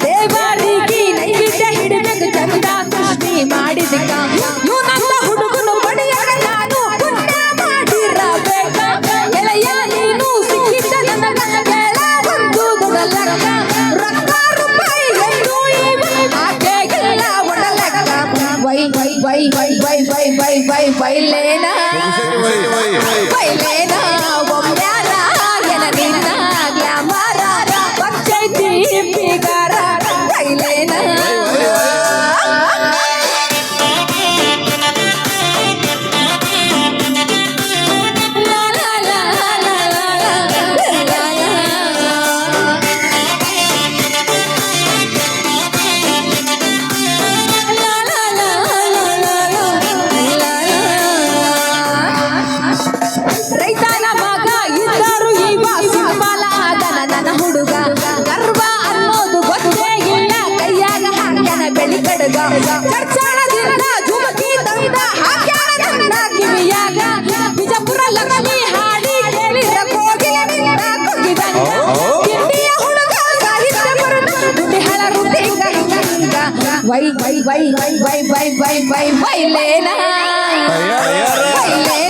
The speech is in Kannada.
ದೇವರಿಗೆ ನೈವೇದ್ಯ ಹಿಡಿಬೇಕು ಚಂದ ಸೃಷ್ಟಿ ಮಾಡಿದಕ್ಕ ಇವನಂತ ಹುಡುಗನು ಪಡೆಯಕ ನಾನು ಪುಣ್ಯ ಮಾಡಿರಬೇಕ ಎಳೆಯ ನೀನು ಸಿಕ್ಕಿದ್ದ ನನಗ ಕೆಳ ಒಂದು ದುಡಲಕ್ಕ ರೊಕ್ಕ ರೂಪಾಯಿ ಎಂದು ಆಕೆಗೆಲ್ಲ ಒಡಲಕ್ಕ ವೈ ವೈ ವೈ ವೈ ವೈ ವೈ ವೈ ವೈ ಬೈಲೇನ ಬೈಲೇನ ಒಮ್ಮ್ಯಾರ ಎನ ನಿನ್ನ ಗ್ಲಾಮರ ಬಚ್ಚೈತಿ ಬಿಗಾರ ಬೈಲೇನ ರೈತನ ಮಗ ಇದ್ದರು ಇವ ಸಿಂಬಲ ಅದನ ನನ್ನ ಹುಡುಗ ಗರ್ವ ಅನ್ನೋದು ಗೊತ್ತೇ ಇಲ್ಲ ಕೈಯಾಗ ಹಾಕ್ಯಾನ ಬೆಳಿ ಕಡಗ ಚರ್ಚಾಳದಿಂದ ಜುಮಕಿ ತಂದ ಹಾಕ್ಯಾನ ನನ್ನ ಕಿವಿಯಾಗ ಬಿಜಾಪುರ ಲಕ್ಷ್ಮಿ ಹಾಡಿ ಕೇಳಿದ ಕೋಗಿಲಿನಿಂದ ಕುಗ್ಗಿದಂಗ ಕಿಂಡಿಯ ಹುಡುಗ ಸಾಹಿತ್ಯ ಬರುತ್ತ ದುಡ್ಡಿ ಹಳ ರುದ್ದಿ ಗಂಗ ವೈ ವೈ ವೈ ವೈ ವೈ ವೈ ವೈ ವೈ ವೈಲೇನ ವೈಲೇನ